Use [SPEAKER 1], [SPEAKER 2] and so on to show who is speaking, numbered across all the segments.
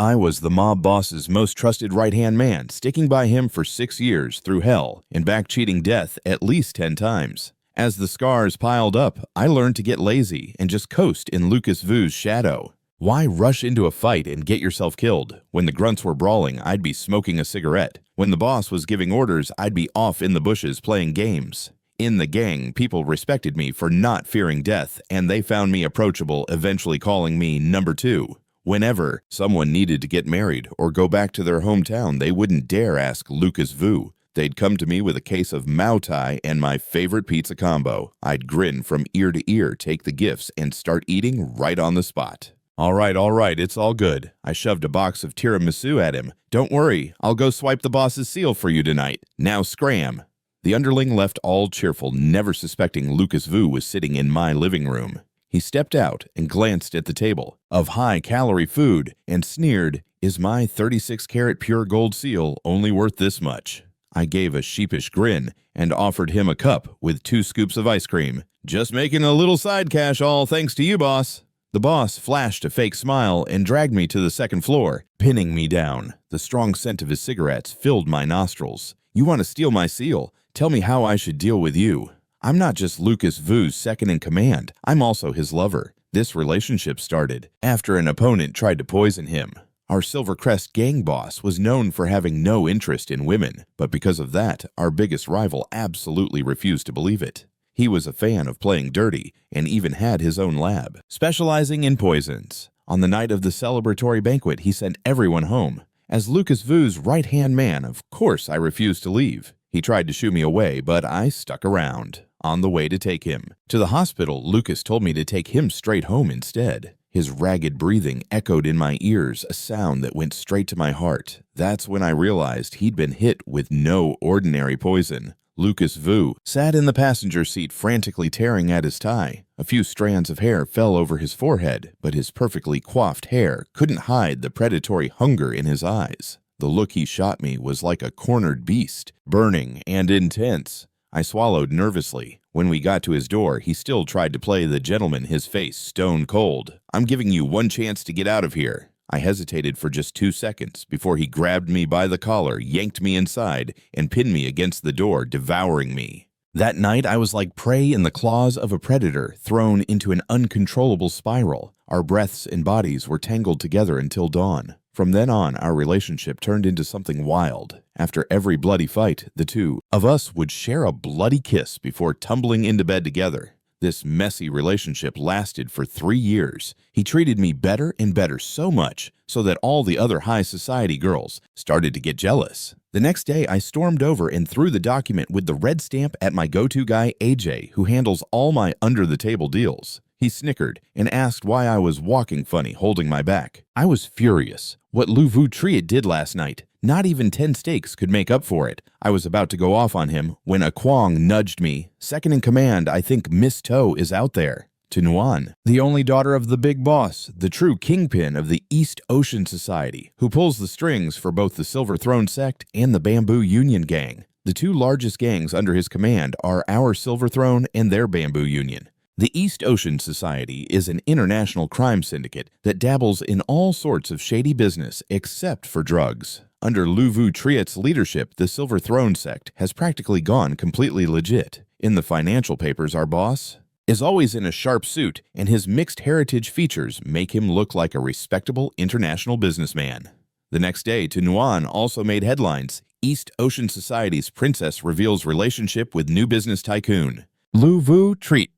[SPEAKER 1] I was the mob boss's most trusted right-hand man, sticking by him for 6 years through hell and back cheating death at least 10 times. As the scars piled up, I learned to get lazy and just coast in Lucas Vu's shadow. Why rush into a fight and get yourself killed? When the grunts were brawling, I'd be smoking a cigarette. When the boss was giving orders, I'd be off in the bushes playing games. In the gang, people respected me for not fearing death, and they found me approachable, eventually calling me number 2. Whenever someone needed to get married or go back to their hometown, they wouldn't dare ask Lucas Vu. They'd come to me with a case of Mao Tai and my favorite pizza combo. I'd grin from ear to ear, take the gifts, and start eating right on the spot. All right, it's all good. I shoved a box of tiramisu at him. Don't worry, I'll go swipe the boss's seal for you tonight. Now scram. The underling left all cheerful, never suspecting Lucas Vu was sitting in my living room. He stepped out and glanced at the table of high-calorie food and sneered, "Is my 36-karat pure gold seal only worth this much?" I gave a sheepish grin and offered him a cup with 2 scoops of ice cream. "Just making a little side cash all thanks to you, boss." The boss flashed a fake smile and dragged me to the second floor, pinning me down. The strong scent of his cigarettes filled my nostrils. "You want to steal my seal? Tell me how I should deal with you." I'm not just Lucas Vu's second-in-command, I'm also his lover. This relationship started after an opponent tried to poison him. Our Silver Crest gang boss was known for having no interest in women, but because of that, our biggest rival absolutely refused to believe it. He was a fan of playing dirty and even had his own lab, specializing in poisons. On the night of the celebratory banquet, he sent everyone home. As Lucas Vu's right-hand man, of course I refused to leave. He tried to shoo me away, but I stuck around. On the way to take him to the hospital, Lucas told me to take him straight home instead. His ragged breathing echoed in my ears, a sound that went straight to my heart. That's when I realized he'd been hit with no ordinary poison. Lucas Vu sat in the passenger seat, frantically tearing at his tie. A few strands of hair fell over his forehead, but his perfectly coiffed hair couldn't hide the predatory hunger in his eyes. The look he shot me was like a cornered beast, burning and intense. I swallowed nervously. When we got to his door, he still tried to play the gentleman, his face stone cold. "I'm giving you one chance to get out of here." I hesitated for just 2 seconds before he grabbed me by the collar, yanked me inside, and pinned me against the door, devouring me. That night, I was like prey in the claws of a predator, thrown into an uncontrollable spiral. Our breaths and bodies were tangled together until dawn. From then on, our relationship turned into something wild. After every bloody fight, the two of us would share a bloody kiss before tumbling into bed together. This messy relationship lasted for 3 years. He treated me better and better, so much so that all the other high society girls started to get jealous. The next day, I stormed over and threw the document with the red stamp at my go-to guy, AJ, who handles all my under-the-table deals. He snickered and asked why I was walking funny, holding my back. I was furious. What Lu Vu Triet did last night, not even 10 steaks could make up for it. I was about to go off on him when a Kwong nudged me. "Second in command, I think Miss Toe is out there." To Nuan, the only daughter of the big boss, the true kingpin of the East Ocean Society, who pulls the strings for both the Silver Throne sect and the Bamboo Union gang. The 2 largest gangs under his command are our Silver Throne and their Bamboo Union. The East Ocean Society is an international crime syndicate that dabbles in all sorts of shady business except for drugs. Under Lu Vu Triet's leadership, the Silver Throne sect has practically gone completely legit. In the financial papers, our boss is always in a sharp suit, and his mixed heritage features make him look like a respectable international businessman. The next day, Tunuan also made headlines. East Ocean Society's princess reveals relationship with new business tycoon Lu Vu Triet.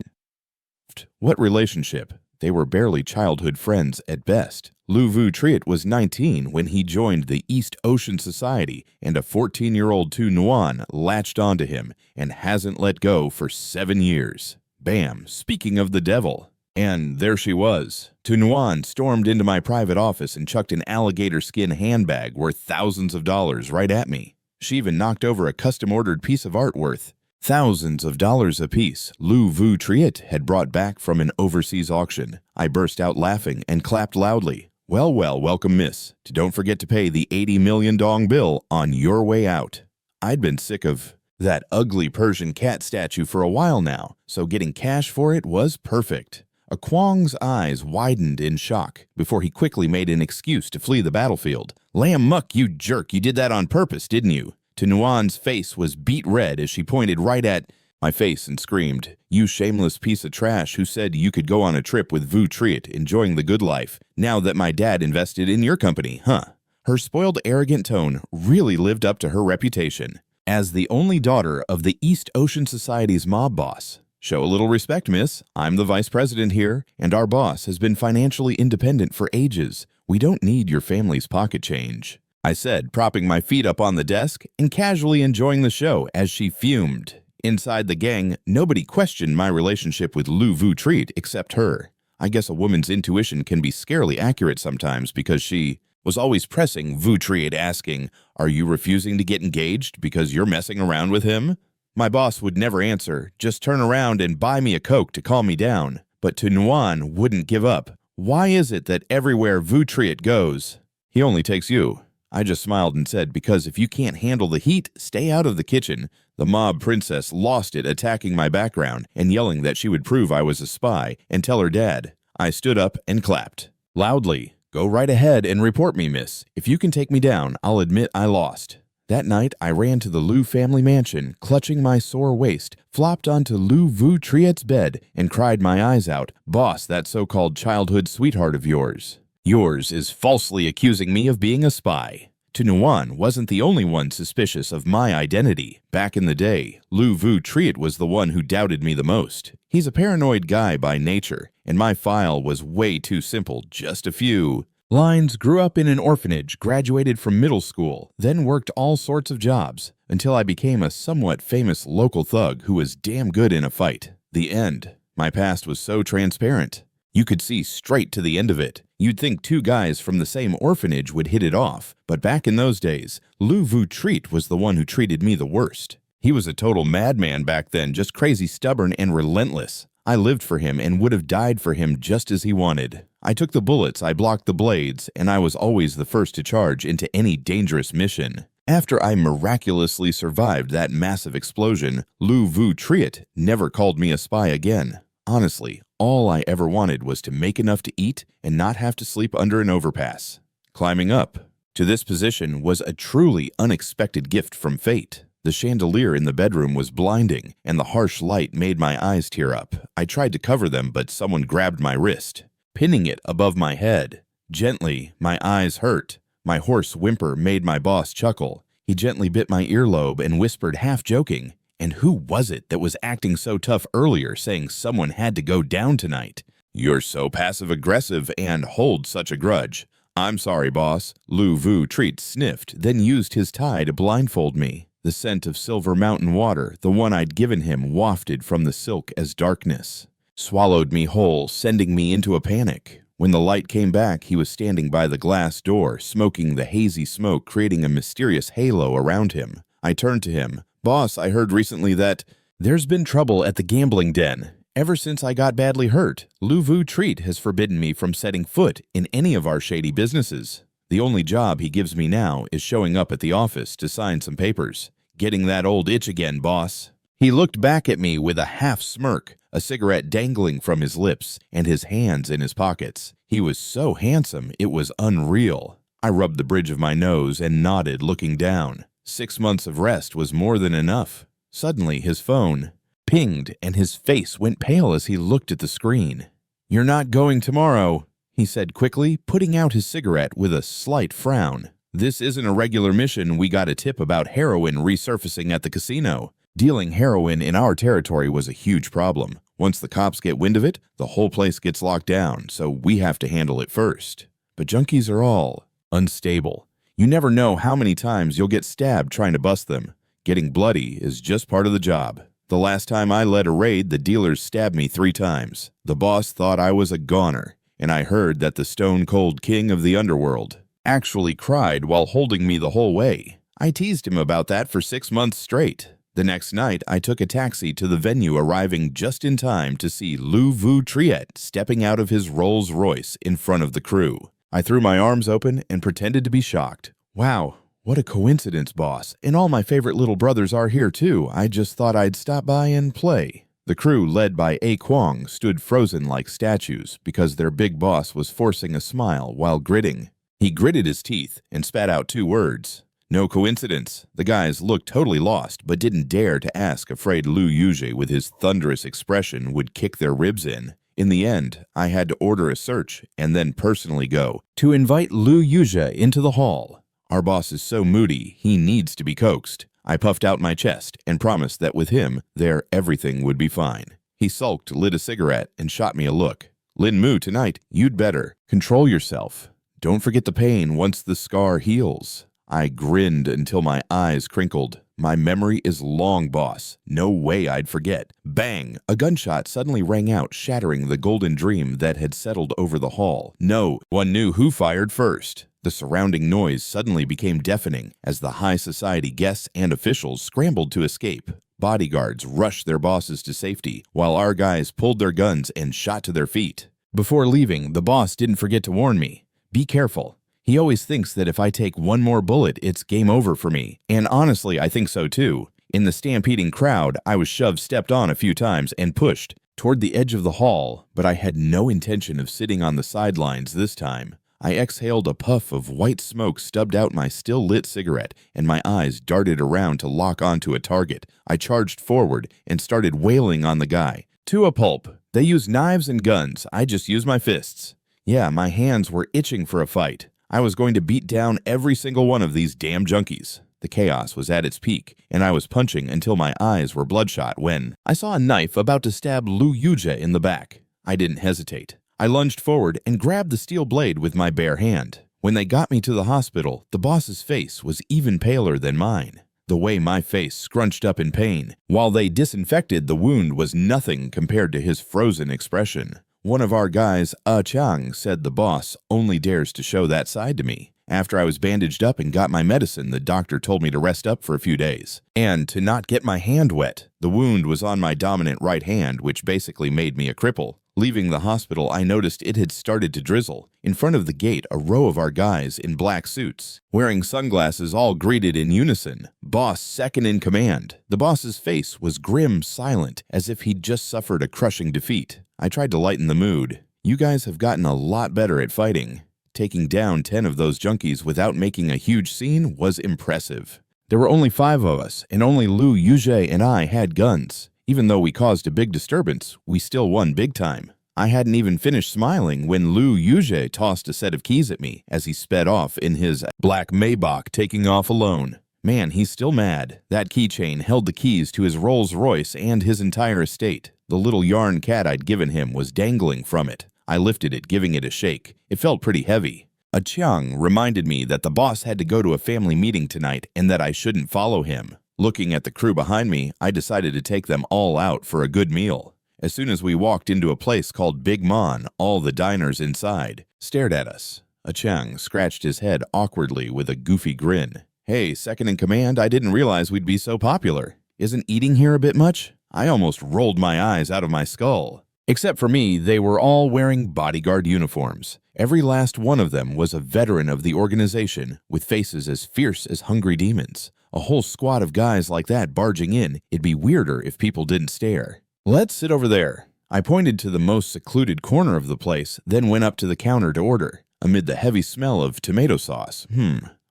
[SPEAKER 1] What relationship? They were barely childhood friends at best. Lu Vu Triet was 19 when he joined the East Ocean Society, and a 14-year-old Tu Nuan latched onto him and hasn't let go for 7 years. Bam, speaking of the devil. And there she was. Tu Nuan stormed into my private office and chucked an alligator skin handbag worth thousands of dollars right at me. She even knocked over a custom-ordered piece of art worth thousands of dollars apiece Lu Vu Triet had brought back from an overseas auction. I burst out laughing and clapped loudly. Well, welcome, miss. Don't forget to pay the 80 million dong bill on your way out. I'd been sick of that ugly Persian cat statue for a while now, so getting cash for it was perfect. Kwong's eyes widened in shock before he quickly made an excuse to flee the battlefield. Lamb muck, you jerk, you did that on purpose, didn't you? To Nuan's face was beet red as she pointed right at my face and screamed, "You shameless piece of trash who said you could go on a trip with Vu Triet, enjoying the good life, now that my dad invested in your company, huh?" Her spoiled, arrogant tone really lived up to her reputation. As the only daughter of the East Ocean Society's mob boss, "Show a little respect, miss. I'm the vice president here, and our boss has been financially independent for ages. We don't need your family's pocket change," I said, propping my feet up on the desk and casually enjoying the show as she fumed. Inside the gang, nobody questioned my relationship with Lu Vu Triet except her. I guess a woman's intuition can be scarily accurate sometimes because she was always pressing Vu Triet, asking, "Are you refusing to get engaged because you're messing around with him?" My boss would never answer, just turn around and buy me a Coke to calm me down. But To Nuan wouldn't give up. "Why is it that everywhere Vu Triet goes, he only takes you?" I just smiled and said, "Because if you can't handle the heat, stay out of the kitchen." The mob princess lost it, attacking my background and yelling that she would prove I was a spy and tell her dad. I stood up and clapped loudly. "Go right ahead and report me, miss. If you can take me down, I'll admit I lost." That night, I ran to the Lu family mansion, clutching my sore waist, flopped onto Lu Vu Triet's bed, and cried my eyes out. "Boss, that so-called childhood sweetheart of yours is falsely accusing me of being a spy." To Nuan wasn't the only one suspicious of my identity. Back in the day, Lu Vu Triet was the one who doubted me the most. He's a paranoid guy by nature, and my file was way too simple, just a few lines. Grew up in an orphanage, graduated from middle school, then worked all sorts of jobs, until I became a somewhat famous local thug who was damn good in a fight. The end. My past was so transparent. You could see straight to the end of it. You'd think two guys from the same orphanage would hit it off, but back in those days, Lu Vu Triet was the one who treated me the worst. He was a total madman back then, just crazy stubborn and relentless. I lived for him and would have died for him just as he wanted. I took the bullets, I blocked the blades, and I was always the first to charge into any dangerous mission. After I miraculously survived that massive explosion, Lu Vu Triet never called me a spy again. Honestly, all I ever wanted was to make enough to eat and not have to sleep under an overpass. Climbing up to this position was a truly unexpected gift from fate. The chandelier in the bedroom was blinding, and the harsh light made my eyes tear up. I tried to cover them, but someone grabbed my wrist, pinning it above my head. Gently, my eyes hurt. My hoarse whimper made my boss chuckle. He gently bit my earlobe and whispered, half joking, "And who was it that was acting so tough earlier, saying someone had to go down tonight? You're so passive-aggressive and hold such a grudge." "I'm sorry, boss." Lu Vu Triet sniffed, then used his tie to blindfold me. The scent of Silver Mountain water, the one I'd given him, wafted from the silk as darkness swallowed me whole, sending me into a panic. When the light came back, he was standing by the glass door, smoking the hazy smoke, creating a mysterious halo around him. I turned to him. "Boss, I heard recently that there's been trouble at the gambling den. Ever since I got badly hurt, Lu Vu Triet has forbidden me from setting foot in any of our shady businesses. The only job he gives me now is showing up at the office to sign some papers. Getting that old itch again, boss." He looked back at me with a half smirk, a cigarette dangling from his lips, and his hands in his pockets. He was so handsome, it was unreal. I rubbed the bridge of my nose and nodded, looking down. 6 months of rest was more than enough. Suddenly, his phone pinged, and his face went pale as he looked at the screen. "You're not going tomorrow," he said quickly, putting out his cigarette with a slight frown. "This isn't a regular mission. We got a tip about heroin resurfacing at the casino. Dealing heroin in our territory was a huge problem. Once the cops get wind of it, the whole place gets locked down, so we have to handle it first. But junkies are all unstable. You never know how many times you'll get stabbed trying to bust them. Getting bloody is just part of the job. The last time I led a raid, the dealers stabbed me 3 times. The boss thought I was a goner, and I heard that the stone-cold king of the underworld actually cried while holding me the whole way. I teased him about that for 6 months straight. The next night, I took a taxi to the venue, arriving just in time to see Lu Vu Triet stepping out of his Rolls Royce in front of the crew. I threw my arms open and pretended to be shocked. "Wow, what a coincidence, boss. And all my favorite little brothers are here, too. I just thought I'd stop by and play." The crew, led by A. Kwong, stood frozen like statues because their big boss was forcing a smile while gritting. He gritted his teeth and spat out 2 words. No coincidence. The guys looked totally lost but didn't dare to ask, afraid Lu Yuzhe with his thunderous expression would kick their ribs in. In the end, I had to order a search and then personally go to invite Lu Yuzhe into the hall. Our boss is so moody, he needs to be coaxed. I puffed out my chest and promised that with him, there everything would be fine. He sulked, lit a cigarette, and shot me a look. Lin Mu, tonight, you'd better control yourself. Don't forget the pain once the scar heals. I grinned until my eyes crinkled. My memory is long, boss. No way I'd forget. Bang! A gunshot suddenly rang out, shattering the golden dream that had settled over the hall. No one knew who fired first. The surrounding noise suddenly became deafening as the high society guests and officials scrambled to escape. Bodyguards rushed their bosses to safety, while our guys pulled their guns and shot to their feet. Before leaving, the boss didn't forget to warn me. Be careful. He always thinks that if I take one more bullet, it's game over for me. And honestly, I think so too. In the stampeding crowd, I was stepped on a few times and pushed toward the edge of the hall, but I had no intention of sitting on the sidelines this time. I exhaled a puff of white smoke, stubbed out my still-lit cigarette, and my eyes darted around to lock onto a target. I charged forward and started wailing on the guy. To a pulp. They use knives and guns. I just use my fists. Yeah, my hands were itching for a fight. I was going to beat down every single one of these damn junkies. The chaos was at its peak, and I was punching until my eyes were bloodshot when I saw a knife about to stab Lu Yuzhe in the back. I didn't hesitate. I lunged forward and grabbed the steel blade with my bare hand. When they got me to the hospital, the boss's face was even paler than mine. The way my face scrunched up in pain, while they disinfected the wound, was nothing compared to his frozen expression. One of our guys, Chang, said the boss only dares to show that side to me. After I was bandaged up and got my medicine, the doctor told me to rest up for a few days and to not get my hand wet. The wound was on my dominant right hand, which basically made me a cripple. Leaving the hospital, I noticed it had started to drizzle. In front of the gate, a row of our guys in black suits, wearing sunglasses, all greeted in unison. Boss second in command. The boss's face was grim, silent, as if he'd just suffered a crushing defeat. I tried to lighten the mood. You guys have gotten a lot better at fighting. Taking down 10 of those junkies without making a huge scene was impressive. There were only 5 of us, and only Lu Yuzhe and I had guns. Even though we caused a big disturbance, we still won big time. I hadn't even finished smiling when Lu Yuzhe tossed a set of keys at me as he sped off in his black Maybach, taking off alone. Man, he's still mad. That keychain held the keys to his Rolls Royce and his entire estate. The little yarn cat I'd given him was dangling from it. I lifted it, giving it a shake. It felt pretty heavy. A Chiang reminded me that the boss had to go to a family meeting tonight and that I shouldn't follow him. Looking at the crew behind me, I decided to take them all out for a good meal. As soon as we walked into a place called Big Mon, all the diners inside stared at us. A Chiang scratched his head awkwardly with a goofy grin. Hey, second in command, I didn't realize we'd be so popular. Isn't eating here a bit much? I almost rolled my eyes out of my skull. Except for me, they were all wearing bodyguard uniforms. Every last one of them was a veteran of the organization, with faces as fierce as hungry demons. A whole squad of guys like that barging in, it'd be weirder if people didn't stare. Let's sit over there. I pointed to the most secluded corner of the place, then went up to the counter to order. Amid the heavy smell of tomato sauce,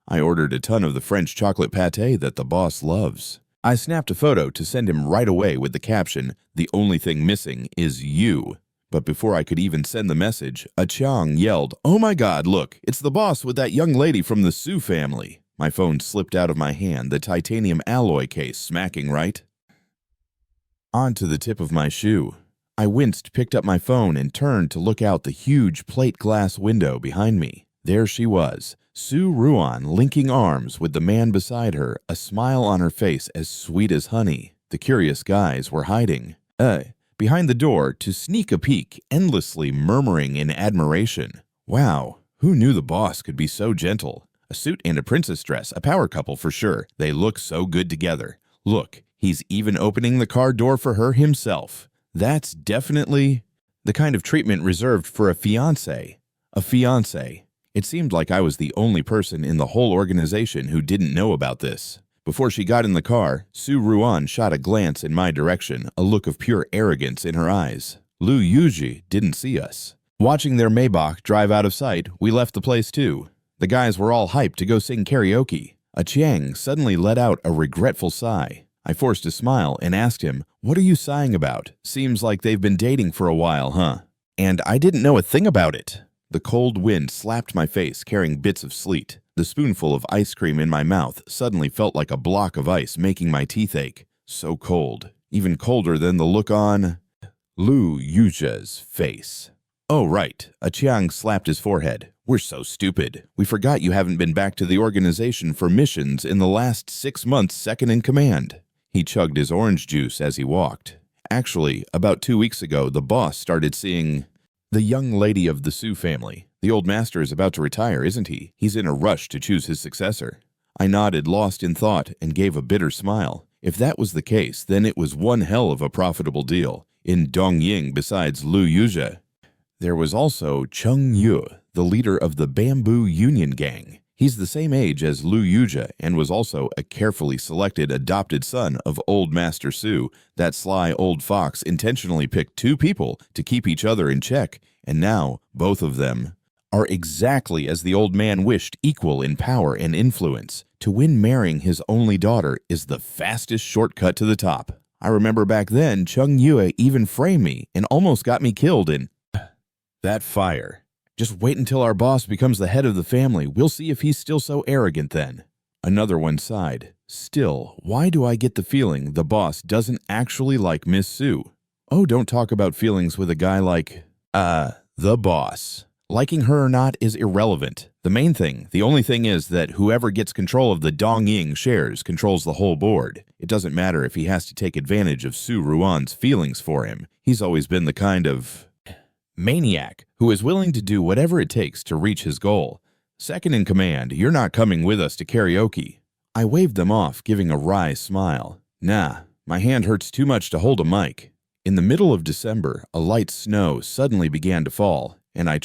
[SPEAKER 1] I ordered a ton of the French chocolate pâté that the boss loves. I snapped a photo to send him right away with the caption, "The only thing missing is you." But before I could even send the message, a Chang yelled, "Oh my God, look, it's the boss with that young lady from the Su family." My phone slipped out of my hand, the titanium alloy case smacking right onto the tip of my shoe. I winced, picked up my phone, and turned to look out the huge plate glass window behind me. There she was, Su Ruan, linking arms with the man beside her, a smile on her face as sweet as honey. The curious guys were hiding behind the door to sneak a peek, endlessly murmuring in admiration. Wow, who knew the boss could be so gentle? A suit and a princess dress, a power couple for sure. They look so good together. Look, he's even opening the car door for her himself. That's definitely the kind of treatment reserved for a fiancé. A fiancé. It seemed like I was the only person in the whole organization who didn't know about this. Before she got in the car, Su Ruan shot a glance in my direction, a look of pure arrogance in her eyes. Lu Yuji didn't see us. Watching their Maybach drive out of sight, we left the place too. The guys were all hyped to go sing karaoke. A Chiang suddenly let out a regretful sigh. I forced a smile and asked him, "What are you sighing about? Seems like they've been dating for a while, huh?" And I didn't know a thing about it. The cold wind slapped my face, carrying bits of sleet. The spoonful of ice cream in my mouth suddenly felt like a block of ice, making my teeth ache. So cold. Even colder than the look on Lu Yuja's face. "Oh, right." A Chiang slapped his forehead. "We're so stupid. We forgot you haven't been back to the organization for missions in the last 6 months second in command." He chugged his orange juice as he walked. "Actually, about 2 weeks ago, the boss started seeing the young lady of the Su family. The old master is about to retire, isn't he? He's in a rush to choose his successor." I nodded, lost in thought, and gave a bitter smile. If that was the case, then it was one hell of a profitable deal. In Dongying, besides Lu Yuja, there was also Chung Yu, the leader of the Bamboo Union Gang. He's the same age as Lu Yuja and was also a carefully selected adopted son of Old Master Su. That sly old fox intentionally picked 2 people to keep each other in check, and now both of them are exactly as the old man wished, equal in power and influence. To win, marrying his only daughter is the fastest shortcut to the top. I remember back then, Chung Yue even framed me and almost got me killed in that fire. Just wait until our boss becomes the head of the family. We'll see if he's still so arrogant then. Another one sighed. Still, why do I get the feeling the boss doesn't actually like Miss Su? Oh, don't talk about feelings with a guy like, the boss. Liking her or not is irrelevant. The main thing, the only thing is that whoever gets control of the Dongying shares controls the whole board. It doesn't matter if he has to take advantage of Su Ruan's feelings for him. He's always been the kind of maniac who is willing to do whatever it takes to reach his goal. Second in command, you're not coming with us to karaoke. I waved them off, giving a wry smile. Nah, my hand hurts too much to hold a mic. In the middle of December, a light snow suddenly began to fall, and I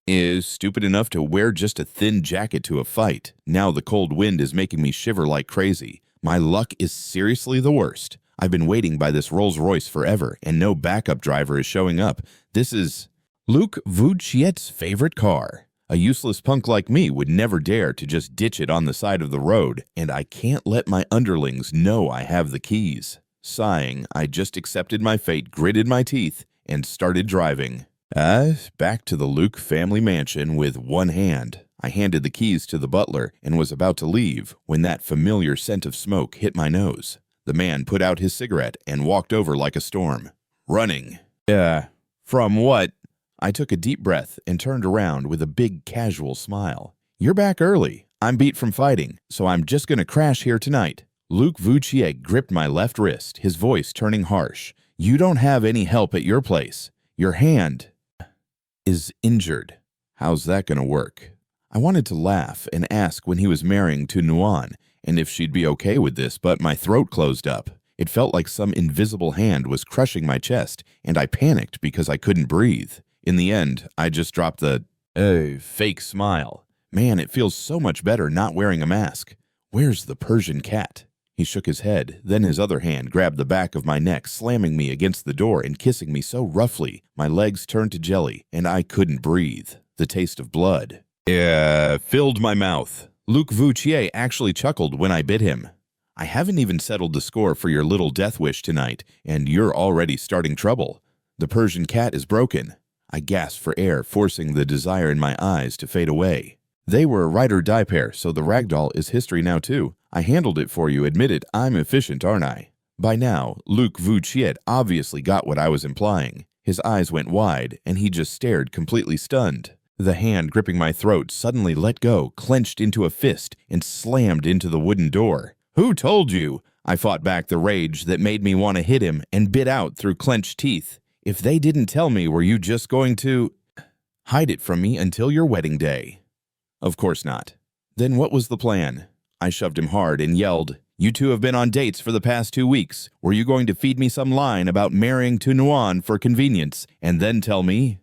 [SPEAKER 1] is stupid enough to wear just a thin jacket to a fight. Now the cold wind is making me shiver like crazy. My luck is seriously the worst. I've been waiting by this Rolls-Royce forever, and no backup driver is showing up. This is Luke Vuchiet's favorite car. A useless punk like me would never dare to just ditch it on the side of the road, and I can't let my underlings know I have the keys. Sighing, I just accepted my fate, gritted my teeth, and started driving. Back to the Luke family mansion with one hand. I handed the keys to the butler and was about to leave when that familiar scent of smoke hit my nose. The man put out his cigarette and walked over like a storm. Running. From what? I took a deep breath and turned around with a big casual smile. You're back early. I'm beat from fighting, so I'm just gonna crash here tonight. Luke Vuchiet gripped my left wrist, his voice turning harsh. You don't have any help at your place. Your hand is injured. How's that gonna work? I wanted to laugh and ask when he was marrying to Nuan and if she'd be okay with this, but my throat closed up. It felt like some invisible hand was crushing my chest, and I panicked because I couldn't breathe. In the end, I just dropped the fake smile. Man, it feels so much better not wearing a mask. Where's the Persian cat? He shook his head, then his other hand grabbed the back of my neck, slamming me against the door and kissing me so roughly, my legs turned to jelly, and I couldn't breathe. The taste of blood filled my mouth. Luke Vuchier actually chuckled when I bit him. I haven't even settled the score for your little death wish tonight, and you're already starting trouble. The Persian cat is broken. I gasped for air, forcing the desire in my eyes to fade away. They were a ride or die pair, so the ragdoll is history now too. I handled it for you, admitted I'm efficient, aren't I? By now, Luke Vuchiet obviously got what I was implying. His eyes went wide, and he just stared, completely stunned. The hand gripping my throat suddenly let go, clenched into a fist, and slammed into the wooden door. Who told you? I fought back the rage that made me want to hit him and bit out through clenched teeth. If they didn't tell me, were you just going to hide it from me until your wedding day? Of course not. Then what was the plan? I shoved him hard and yelled, You two have been on dates for the past 2 weeks. Were you going to feed me some line about marrying to Nuan for convenience and then tell me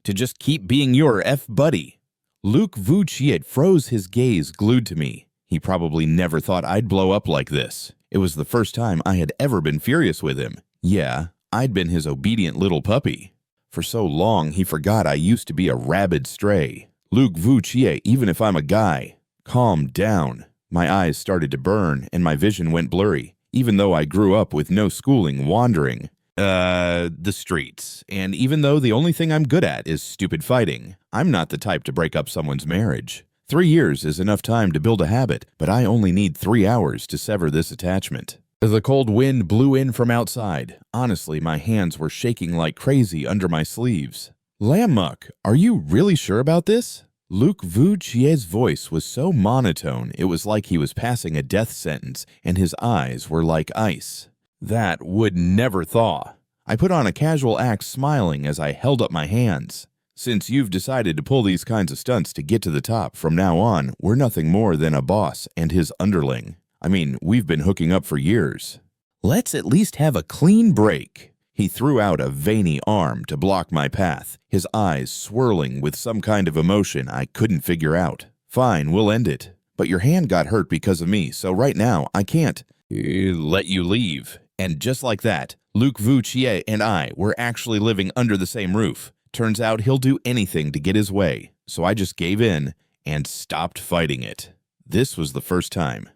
[SPEAKER 1] to just keep being your buddy? Luke Vuchiet froze, his gaze glued to me. He probably never thought I'd blow up like this. It was the first time I had ever been furious with him. Yeah, I'd been his obedient little puppy. For so long, he forgot I used to be a rabid stray. Luke Vu Chie, even if I'm a guy. Calm down. My eyes started to burn, and my vision went blurry, even though I grew up with no schooling wandering. The streets. And even though the only thing I'm good at is stupid fighting, I'm not the type to break up someone's marriage. 3 years is enough time to build a habit, but I only need 3 hours to sever this attachment. The cold wind blew in from outside. Honestly, my hands were shaking like crazy under my sleeves. Lammuck, are you really sure about this? Luke Vu Chie's voice was so monotone it was like he was passing a death sentence, and his eyes were like ice. That would never thaw. I put on a casual act, smiling as I held up my hands. Since you've decided to pull these kinds of stunts to get to the top, from now on, we're nothing more than a boss and his underling. I mean, we've been hooking up for years. Let's at least have a clean break. He threw out a veiny arm to block my path, his eyes swirling with some kind of emotion I couldn't figure out. Fine, we'll end it. But your hand got hurt because of me, so right now I can't let you leave. And just like that, Luke Vu Chie and I were actually living under the same roof. Turns out he'll do anything to get his way, so I just gave in and stopped fighting it. This was the first time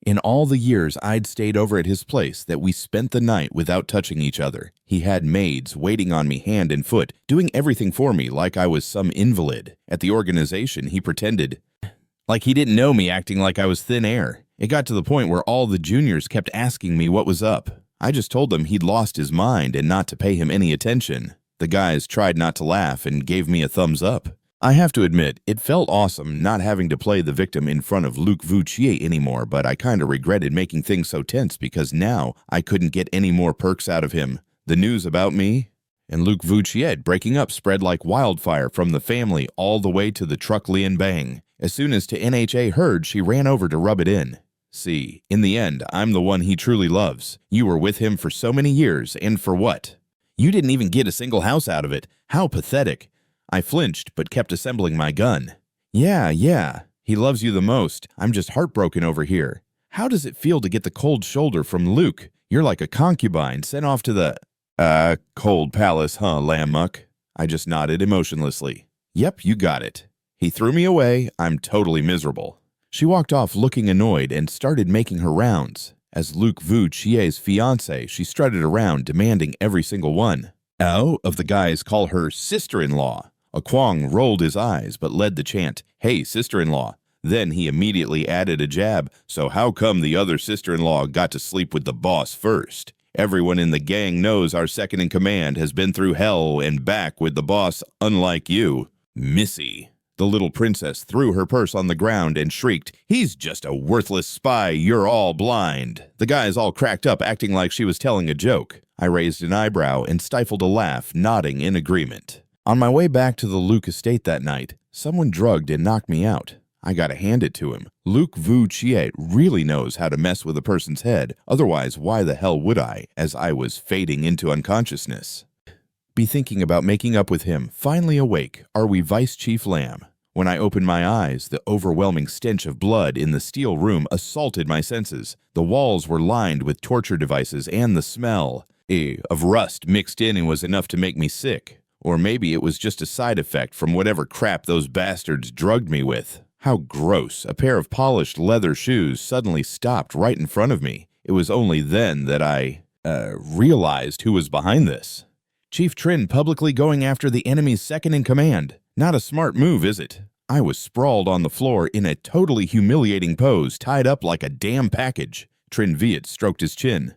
[SPEAKER 1] in all the years I'd stayed over at his place that we spent the night without touching each other. He had maids waiting on me hand and foot, doing everything for me like I was some invalid. At the organization, he pretended like he didn't know me, acting like I was thin air. It got to the point where all the juniors kept asking me what was up. I just told them he'd lost his mind and not to pay him any attention. The guys tried not to laugh and gave me a thumbs up. I have to admit, it felt awesome not having to play the victim in front of Luke Vu Chie anymore, but I kinda regretted making things so tense because now I couldn't get any more perks out of him. The news about me and Luke Vu Chie breaking up spread like wildfire from the family all the way to the Truck Lian Bang. As soon as NHA heard, she ran over to rub it in. See, in the end, I'm the one he truly loves. You were with him for so many years, and for what? You didn't even get a single house out of it. How pathetic. I flinched, but kept assembling my gun. Yeah, he loves you the most. I'm just heartbroken over here. How does it feel to get the cold shoulder from Luke? You're like a concubine sent off to the, cold palace, huh, Lammuck? I just nodded emotionlessly. Yep, you got it. He threw me away. I'm totally miserable. She walked off looking annoyed and started making her rounds. As Luke Vu Chie's fiancé, she strutted around, demanding every single one. Of the guys call her sister-in-law. A Kwong rolled his eyes but led the chant, "Hey, sister-in-law." Then he immediately added a jab, so how come the other sister-in-law got to sleep with the boss first? Everyone in the gang knows our second-in-command has been through hell and back with the boss, unlike you. Missy. The little princess threw her purse on the ground and shrieked, "He's just a worthless spy, you're all blind." The guys all cracked up, acting like she was telling a joke. I raised an eyebrow and stifled a laugh, nodding in agreement. On my way back to the Luke estate that night, someone drugged and knocked me out. I gotta hand it to him. Luke Vu Chie really knows how to mess with a person's head, otherwise why the hell would I, as I was fading into unconsciousness? Be thinking about making up with him, finally awake, are we Vice Chief Lamb? When I opened my eyes, the overwhelming stench of blood in the steel room assaulted my senses. The walls were lined with torture devices, and the smell of rust mixed in and was enough to make me sick. Or maybe it was just a side effect from whatever crap those bastards drugged me with. How gross. A pair of polished leather shoes suddenly stopped right in front of me. It was only then that I realized who was behind this. Chief Trin publicly going after the enemy's second-in-command. Not a smart move, is it? I was sprawled on the floor in a totally humiliating pose, tied up like a damn package. Trin Viet stroked his chin,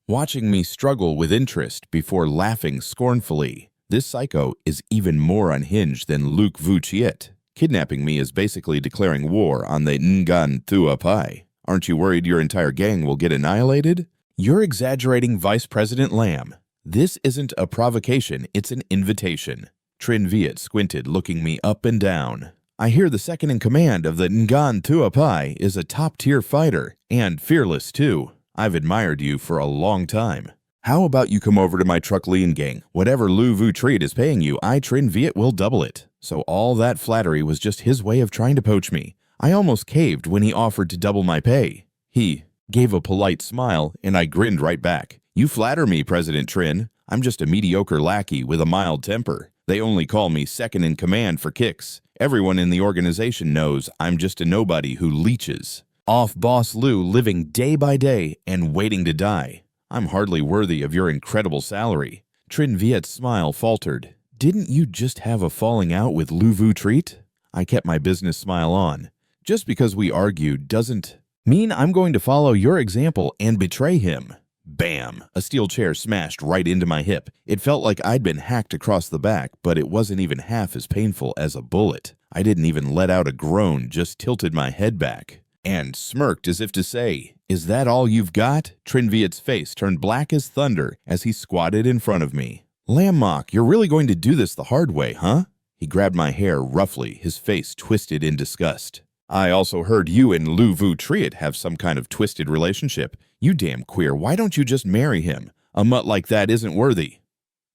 [SPEAKER 1] watching me struggle with interest before laughing scornfully. This psycho is even more unhinged than Luke Vu Chie. Kidnapping me is basically declaring war on the Ngan Thua Pai. Aren't you worried your entire gang will get annihilated? You're exaggerating, Vice President Lamb. This isn't a provocation, it's an invitation. Trin Viet squinted, looking me up and down. I hear the second-in-command of the Ngan Thua Pai is a top-tier fighter, and fearless too. I've admired you for a long time. How about you come over to my Truck Lian gang? Whatever Lu Vu Treat is paying you, I, Trin Viet, will double it. So all that flattery was just his way of trying to poach me. I almost caved when he offered to double my pay. He gave a polite smile, and I grinned right back. You flatter me, President Trin. I'm just a mediocre lackey with a mild temper. They only call me second in command for kicks. Everyone in the organization knows I'm just a nobody who leeches off Boss Lou, living day by day and waiting to die. I'm hardly worthy of your incredible salary. Trin Viet's smile faltered. Didn't you just have a falling out with Lou Vu Treat? I kept my business smile on. Just because we argued doesn't mean I'm going to follow your example and betray him. Bam! A steel chair smashed right into my hip. It felt like I'd been hacked across the back, but it wasn't even half as painful as a bullet. I didn't even let out a groan, just tilted my head back and smirked as if to say, "Is that all you've got?" Trin Viet's face turned black as thunder as he squatted in front of me. Lam Mok, you're really going to do this the hard way, huh? He grabbed my hair roughly, his face twisted in disgust. I also heard you and Lou Vu Triet have some kind of twisted relationship. You damn queer, why don't you just marry him? A mutt like that isn't worthy.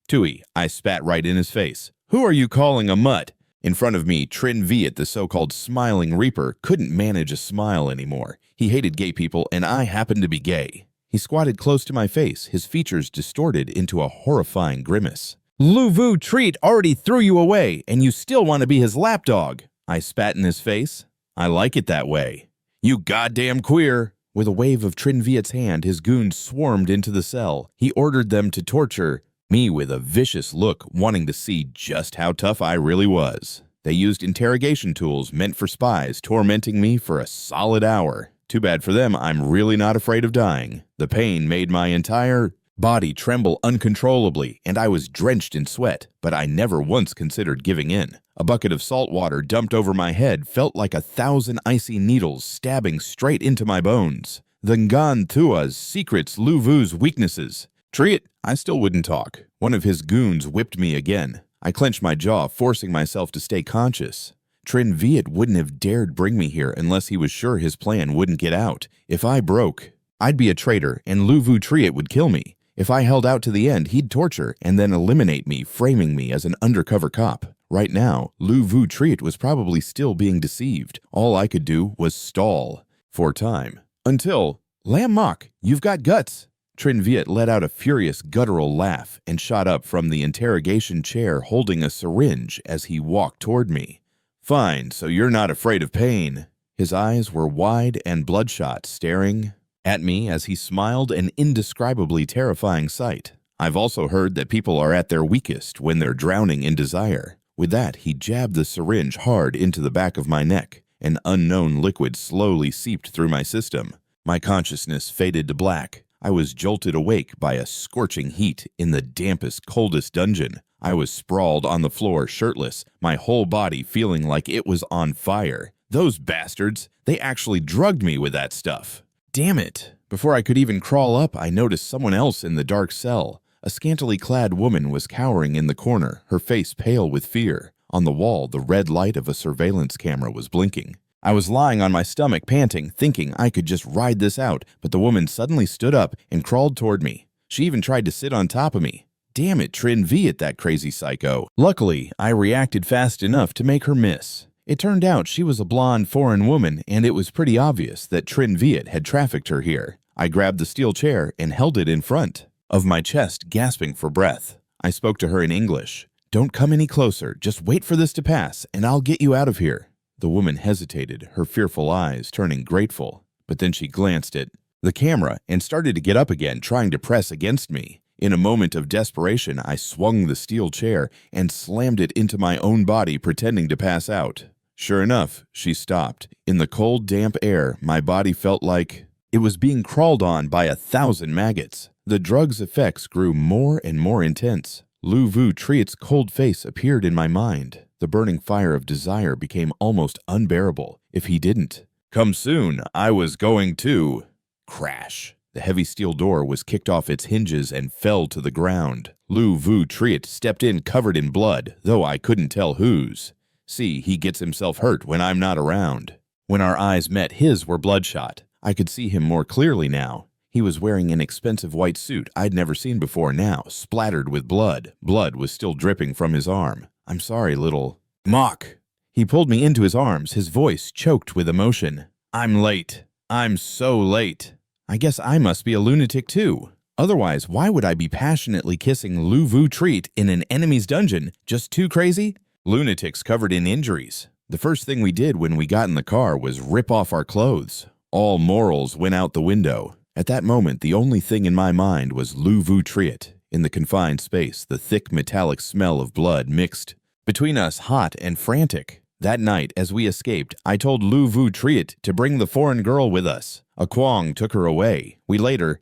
[SPEAKER 1] Tui, I spat right in his face. Who are you calling a mutt? In front of me, Trin Viet, the so-called smiling reaper, couldn't manage a smile anymore. He hated gay people, and I happened to be gay. He squatted close to my face, his features distorted into a horrifying grimace. Lou Vu Treat already threw you away, and you still want to be his lapdog. I spat in his face. I like it that way. You goddamn queer! With a wave of Trin Viet's hand, his goons swarmed into the cell. He ordered them to torture me with a vicious look, wanting to see just how tough I really was. They used interrogation tools meant for spies, tormenting me for a solid hour. Too bad for them, I'm really not afraid of dying. The pain made my entire body tremble uncontrollably, and I was drenched in sweat, but I never once considered giving in. A bucket of salt water dumped over my head felt like 1,000 icy needles stabbing straight into my bones. The Ngan Thua's secrets, Lou Vu's weaknesses. Triet, I still wouldn't talk. One of his goons whipped me again. I clenched my jaw, forcing myself to stay conscious. Trin Viet wouldn't have dared bring me here unless he was sure his plan wouldn't get out. If I broke, I'd be a traitor, and Lou Vu Triet would kill me. If I held out to the end, he'd torture and then eliminate me, framing me as an undercover cop. Right now, Lou Vu Triet was probably still being deceived. All I could do was stall for time. Until, Lam Mok, you've got guts. Trin Viet let out a furious guttural laugh and shot up from the interrogation chair holding a syringe as he walked toward me. Fine, so you're not afraid of pain. His eyes were wide and bloodshot, staring at me as he smiled, an indescribably terrifying sight. I've also heard that people are at their weakest when they're drowning in desire. With that, he jabbed the syringe hard into the back of my neck. An unknown liquid slowly seeped through my system. My consciousness faded to black. I was jolted awake by a scorching heat in the dampest, coldest dungeon. I was sprawled on the floor, shirtless, my whole body feeling like it was on fire. Those bastards, they actually drugged me with that stuff. Damn it! Before I could even crawl up, I noticed someone else in the dark cell. A scantily clad woman was cowering in the corner, her face pale with fear. On the wall, the red light of a surveillance camera was blinking. I was lying on my stomach, panting, thinking I could just ride this out, but the woman suddenly stood up and crawled toward me. She even tried to sit on top of me. Damn it, Trin Viet, that crazy psycho. Luckily, I reacted fast enough to make her miss. It turned out she was a blonde foreign woman, and it was pretty obvious that Trin Viet had trafficked her here. I grabbed the steel chair and held it in front of my chest, gasping for breath. I spoke to her in English. Don't come any closer, just wait for this to pass, and I'll get you out of here. The woman hesitated, her fearful eyes turning grateful. But then she glanced at the camera and started to get up again, trying to press against me. In a moment of desperation, I swung the steel chair and slammed it into my own body, pretending to pass out. Sure enough, she stopped. In the cold, damp air, my body felt like it was being crawled on by 1,000 maggots. The drug's effects grew more and more intense. Lou Vu Triet's cold face appeared in my mind. The burning fire of desire became almost unbearable if he didn't come soon. I was going to crash. The heavy steel door was kicked off its hinges and fell to the ground. Lou Vu Triet stepped in covered in blood, though I couldn't tell whose. See, he gets himself hurt when I'm not around. When our eyes met, his were bloodshot. I could see him more clearly now. He was wearing an expensive white suit I'd never seen before now, splattered with blood. Blood was still dripping from his arm. I'm sorry, little Mok. He pulled me into his arms, his voice choked with emotion. I'm late. I'm so late. I guess I must be a lunatic too. Otherwise, why would I be passionately kissing Lu Vu Treat in an enemy's dungeon? Just too crazy? Lunatics covered in injuries. The first thing we did when we got in the car was rip off our clothes. All morals went out the window. At that moment, the only thing in my mind was Lu Vu Treat. In the confined space, the thick metallic smell of blood mixed. Between us, hot and frantic. That night, as we escaped, I told Lu Vu Treat to bring the foreign girl with us. A Kwong took her away.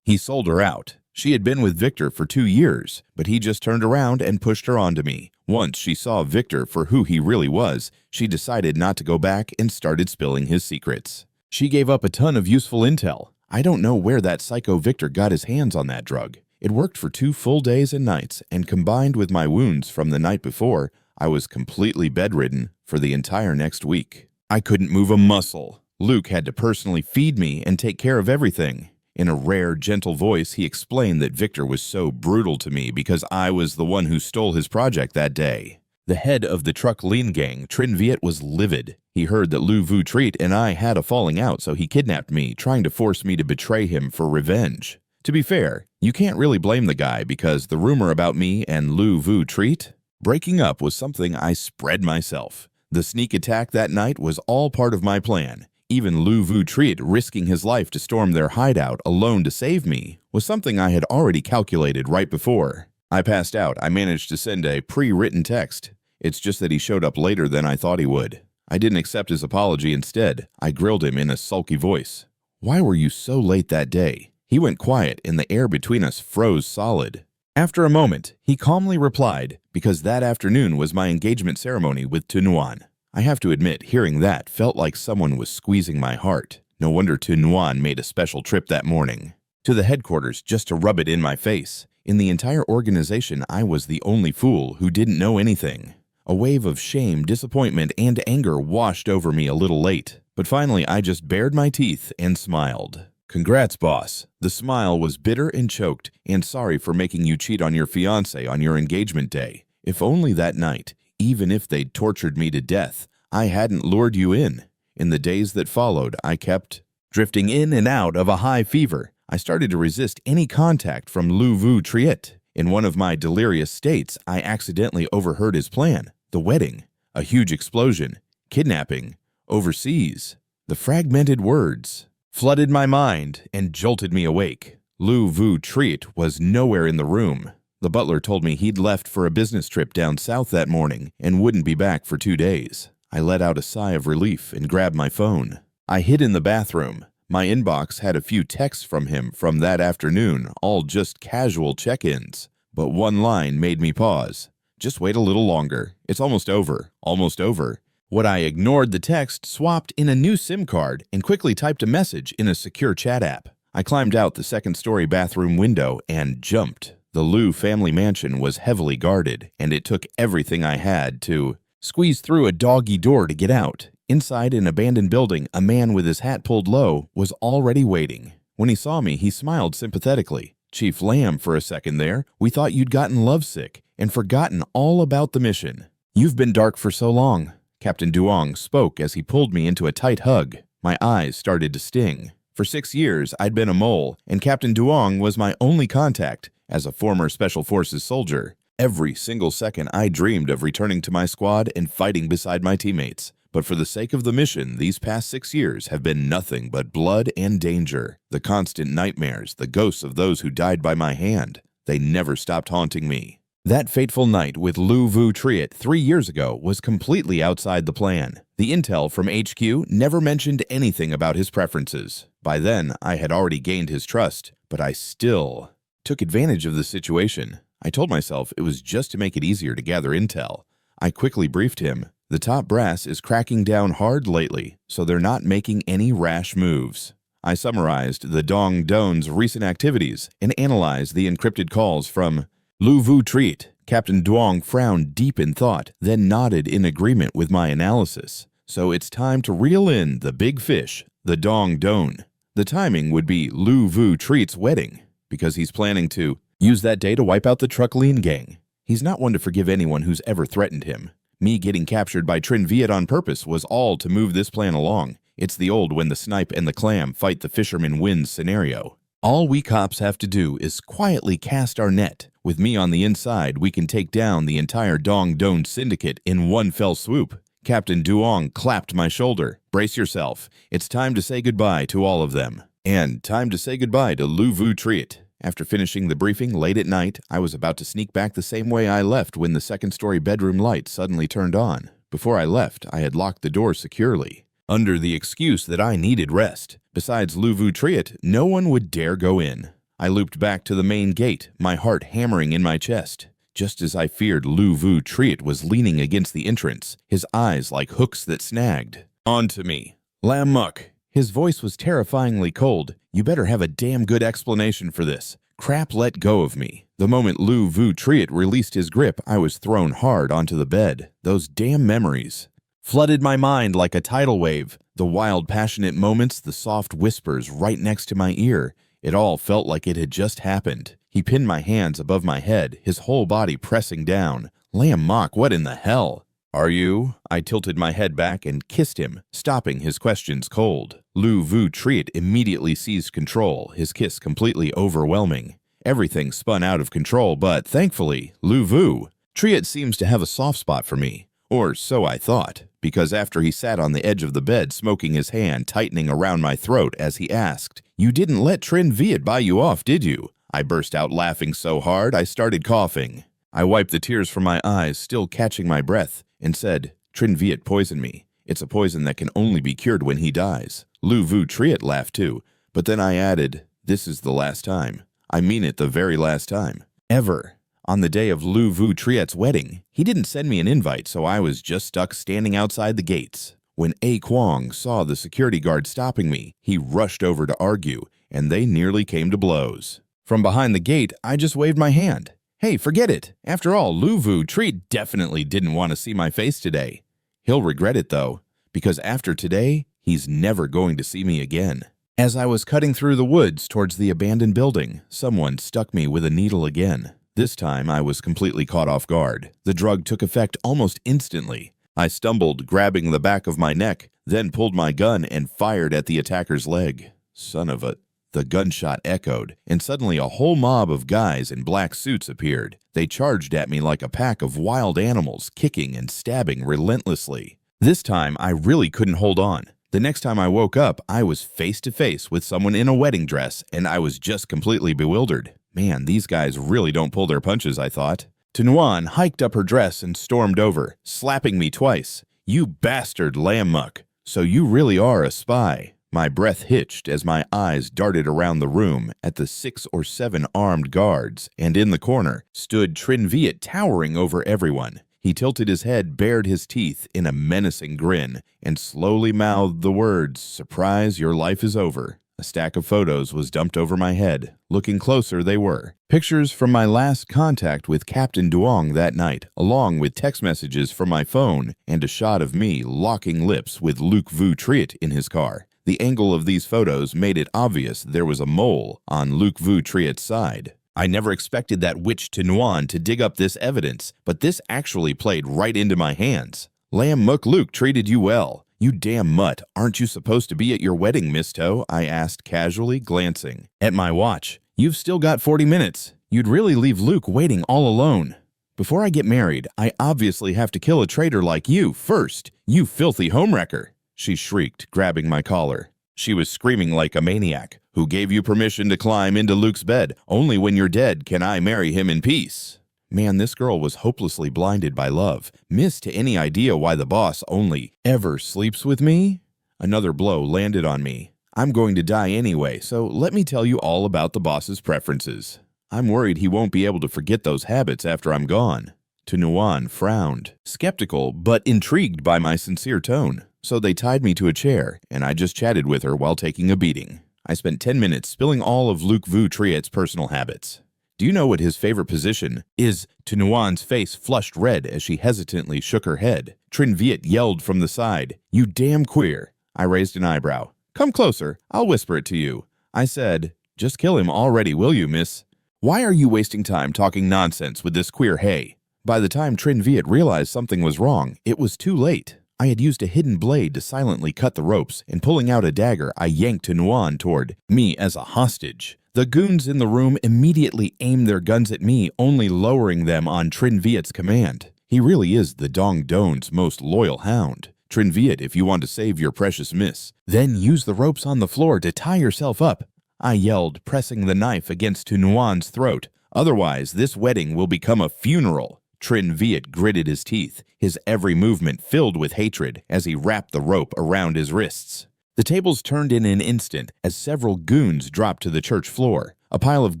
[SPEAKER 1] He sold her out. She had been with Victor for 2 years, but he just turned around and pushed her onto me. Once she saw Victor for who he really was, she decided not to go back and started spilling his secrets. She gave up a ton of useful intel. I don't know where that psycho Victor got his hands on that drug. It worked for 2 full days and nights, and combined with my wounds from the night before, I was completely bedridden for the entire next week. I couldn't move a muscle. Luke had to personally feed me and take care of everything. In a rare, gentle voice, he explained that Victor was so brutal to me because I was the one who stole his project that day. The head of the Truck Lean gang, Trin Viet, was livid. He heard that Lu Vu Treat and I had a falling out, so he kidnapped me, trying to force me to betray him for revenge. To be fair, you can't really blame the guy because the rumor about me and Lu Vu Treat breaking up was something I spread myself. The sneak attack that night was all part of my plan. Even Lu Vu Treat risking his life to storm their hideout alone to save me was something I had already calculated right before. I passed out. I managed to send a pre-written text. It's just that he showed up later than I thought he would. I didn't accept his apology instead. I grilled him in a sulky voice. Why were you so late that day? He went quiet and the air between us froze solid. After a moment, he calmly replied, because that afternoon was my engagement ceremony with Tunuan. I have to admit, hearing that felt like someone was squeezing my heart. No wonder Tunuan made a special trip that morning to the headquarters just to rub it in my face. In the entire organization, I was the only fool who didn't know anything. A wave of shame, disappointment, and anger washed over me a little late, but finally I just bared my teeth and smiled. Congrats, boss. The smile was bitter and choked, and sorry for making you cheat on your fiancé on your engagement day. If only that night, even if they'd tortured me to death, I hadn't lured you in. In the days that followed, I kept drifting in and out of a high fever. I started to resist any contact from Lu Vu Treat. In one of my delirious states, I accidentally overheard his plan. The wedding, a huge explosion, kidnapping, overseas. The fragmented words flooded my mind and jolted me awake. Lu Vu Treat was nowhere in the room. The butler told me he'd left for a business trip down south that morning and wouldn't be back for 2 days. I let out a sigh of relief and grabbed my phone. I hid in the bathroom. My inbox had a few texts from him from that afternoon, all just casual check-ins. But one line made me pause. Just wait a little longer. It's almost over. Almost over. What I ignored the text, swapped in a new SIM card, and quickly typed a message in a secure chat app. I climbed out the second-story bathroom window and jumped. The Lu family mansion was heavily guarded, and it took everything I had to squeeze through a doggy door to get out. Inside an abandoned building, a man with his hat pulled low was already waiting. When he saw me, he smiled sympathetically. Chief Lamb, for a second there, we thought you'd gotten lovesick and forgotten all about the mission. You've been dark for so long. Captain Duong spoke as he pulled me into a tight hug. My eyes started to sting. For 6 years, I'd been a mole, and Captain Duong was my only contact. As a former Special Forces soldier, every single second I dreamed of returning to my squad and fighting beside my teammates. But for the sake of the mission, these past 6 years have been nothing but blood and danger. The constant nightmares, the ghosts of those who died by my hand, they never stopped haunting me. That fateful night with Lu Vu Treat 3 years ago was completely outside the plan. The intel from HQ never mentioned anything about his preferences. By then, I had already gained his trust, but I still took advantage of the situation. I told myself it was just to make it easier to gather intel. I quickly briefed him. The top brass is cracking down hard lately, so they're not making any rash moves. I summarized the Dong Don's recent activities and analyzed the encrypted calls from Lu Vu Treat. Captain Duong frowned deep in thought, then nodded in agreement with my analysis. So it's time to reel in the big fish, the Dong Don. The timing would be Lu Vu Treat's wedding, because he's planning to use that day to wipe out the Truck Lean gang. He's not one to forgive anyone who's ever threatened him. Me getting captured by Trin Viet on purpose was all to move this plan along. It's the old when the snipe and the clam fight the fisherman wins scenario. All we cops have to do is quietly cast our net. With me on the inside, we can take down the entire Dong Don Syndicate in one fell swoop. Captain Duong clapped my shoulder. Brace yourself. It's time to say goodbye to all of them. And time to say goodbye to Lu Vu Triet. After finishing the briefing late at night, I was about to sneak back the same way I left when the second-story bedroom light suddenly turned on. Before I left, I had locked the door securely, under the excuse that I needed rest. Besides Lu Vu Triet, no one would dare go in. I looped back to the main gate, my heart hammering in my chest. Just as I feared, Lu Vu Triet was leaning against the entrance, his eyes like hooks that snagged. On to me. Lam Muck. His voice was terrifyingly cold. You better have a damn good explanation for this. Crap let go of me. The moment Lu Vu Triet released his grip, I was thrown hard onto the bed. Those damn memories flooded my mind like a tidal wave. The wild, passionate moments, the soft whispers right next to my ear. It all felt like it had just happened. He pinned my hands above my head, his whole body pressing down. Lam Mok, what in the hell? Are you? I tilted my head back and kissed him, stopping his questions cold. Lu Vu Triet immediately seized control, his kiss completely overwhelming. Everything spun out of control, but thankfully, Lu Vu Triet seems to have a soft spot for me. Or so I thought, because after he sat on the edge of the bed smoking his hand tightening around my throat as he asked, "You didn't let Trin Viet buy you off, did you?" I burst out laughing so hard I started coughing. I wiped the tears from my eyes, still catching my breath, and said, "Trin Viet poisoned me. It's a poison that can only be cured when he dies." Lu Vu Triet laughed too, but then I added, "This is the last time. I mean it, the very last time. Ever." On the day of Lu Vu Triet's wedding, he didn't send me an invite, so I was just stuck standing outside the gates. When A. Kwong saw the security guard stopping me, he rushed over to argue, and they nearly came to blows. From behind the gate, I just waved my hand. Hey, forget it. After all, Lu Vu Triet definitely didn't want to see my face today. He'll regret it, though, because after today, he's never going to see me again. As I was cutting through the woods towards the abandoned building, someone stuck me with a needle again. This time, I was completely caught off guard. The drug took effect almost instantly. I stumbled, grabbing the back of my neck, then pulled my gun and fired at the attacker's leg. Son of a... The gunshot echoed, and suddenly a whole mob of guys in black suits appeared. They charged at me like a pack of wild animals, kicking and stabbing relentlessly. This time, I really couldn't hold on. The next time I woke up, I was face to face with someone in a wedding dress, and I was just completely bewildered. Man, these guys really don't pull their punches, I thought. Tunuan hiked up her dress and stormed over, slapping me twice. "You bastard Lam Muck. So you really are a spy." My breath hitched as my eyes darted around the room at the 6 or 7 armed guards, and in the corner stood Trin Viet towering over everyone. He tilted his head, bared his teeth in a menacing grin, and slowly mouthed the words, "Surprise, your life is over." A stack of photos was dumped over my head. Looking closer, they were pictures from my last contact with Captain Duong that night, along with text messages from my phone, and a shot of me locking lips with Lu Vu Triet in his car. The angle of these photos made it obvious there was a mole on Lu Vu Triet's side. I never expected that witch Tunuan to dig up this evidence, but this actually played right into my hands. Lam Muk Luke treated you well. "You damn mutt, aren't you supposed to be at your wedding, Miss Toe?" I asked casually, glancing at my watch. "You've still got 40 minutes. You'd really leave Luke waiting all alone. Before I get married, I obviously have to kill a traitor like you first, you filthy homewrecker," she shrieked, grabbing my collar. She was screaming like a maniac. "Who gave you permission to climb into Luke's bed? Only when you're dead can I marry him in peace." Man, this girl was hopelessly blinded by love, missed to any idea why the boss only ever sleeps with me. Another blow landed on me. I'm going to die anyway, so let me tell you all about the boss's preferences. I'm worried he won't be able to forget those habits after I'm gone. Tunuan frowned, skeptical but intrigued by my sincere tone. So they tied me to a chair, and I just chatted with her while taking a beating. I spent 10 minutes spilling all of Lu Vu Triet's personal habits. "Do you know what his favorite position is?" Tunuan's face flushed red as she hesitantly shook her head. Trin Viet yelled from the side, "You damn queer." I raised an eyebrow. "Come closer, I'll whisper it to you." I said, "Just kill him already, will you, miss?" "Why are you wasting time talking nonsense with this queer hay?" By the time Trin Viet realized something was wrong, it was too late. I had used a hidden blade to silently cut the ropes, and pulling out a dagger, I yanked Nuan toward me as a hostage. The goons in the room immediately aimed their guns at me, only lowering them on Trin Viet's command. He really is the Dong Don's most loyal hound. Trin Viet, if you want to save your precious miss, then use the ropes on the floor to tie yourself up, I yelled, pressing the knife against Nuan's throat. Otherwise, this wedding will become a funeral. Trin Viet gritted his teeth, his every movement filled with hatred as he wrapped the rope around his wrists. The tables turned in an instant as several goons dropped to the church floor. A pile of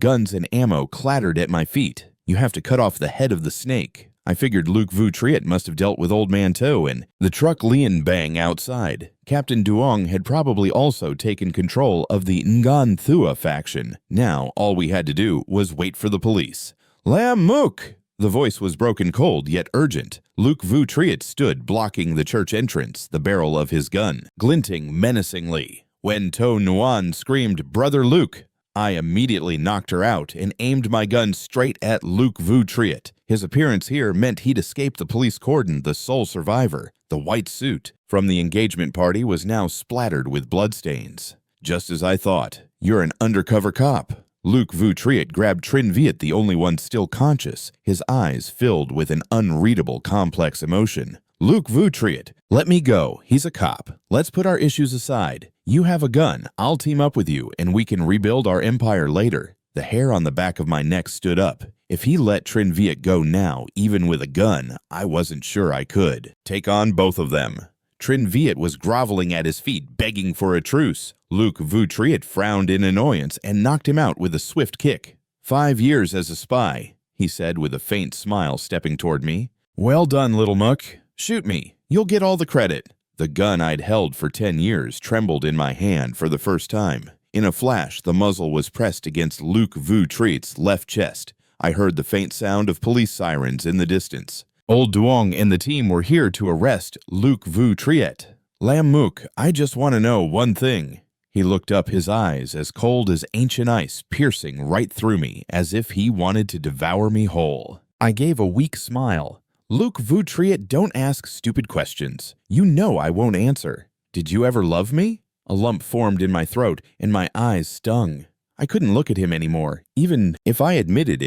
[SPEAKER 1] guns and ammo clattered at my feet. You have to cut off the head of the snake. I figured Luc Vu Triet must have dealt with Old Man To and the truck Lien Bang outside. Captain Duong had probably also taken control of the Ngan Thua faction. Now, all we had to do was wait for the police. Lam Mook! The voice was broken cold, yet urgent. Luc Vu Triet stood blocking the church entrance, the barrel of his gun, glinting menacingly. When To Nuan screamed, "Brother Luc," I immediately knocked her out and aimed my gun straight at Luc Vu Triet. His appearance here meant he'd escaped the police cordon, the sole survivor. The white suit from the engagement party was now splattered with bloodstains. Just as I thought. You're an undercover cop. Luc Vu Triet grabbed Trin Viet, the only one still conscious, his eyes filled with an unreadable, complex emotion. Luc Vu Triet, let me go. He's a cop. Let's put our issues aside. You have a gun. I'll team up with you, and we can rebuild our empire later. The hair on the back of my neck stood up. If he let Trin Viet go now, even with a gun, I wasn't sure I could. Take on both of them. Trin Viet was groveling at his feet, begging for a truce. Luc Vu Triet frowned in annoyance and knocked him out with a swift kick. 5 years as a spy, he said with a faint smile, stepping toward me. Well done, little muck. Shoot me. You'll get all the credit. The gun I'd held for 10 years trembled in my hand for the first time. In a flash, the muzzle was pressed against Luc Vu Triet's left chest. I heard the faint sound of police sirens in the distance. Old Duong and the team were here to arrest Luc Vu Triet. Lam Mook, I just want to know one thing. He looked up, his eyes as cold as ancient ice, piercing right through me, as if he wanted to devour me whole. I gave a weak smile. Luc Vu Triet, don't ask stupid questions. You know I won't answer. Did you ever love me? A lump formed in my throat, and my eyes stung. I couldn't look at him anymore, even if I admitted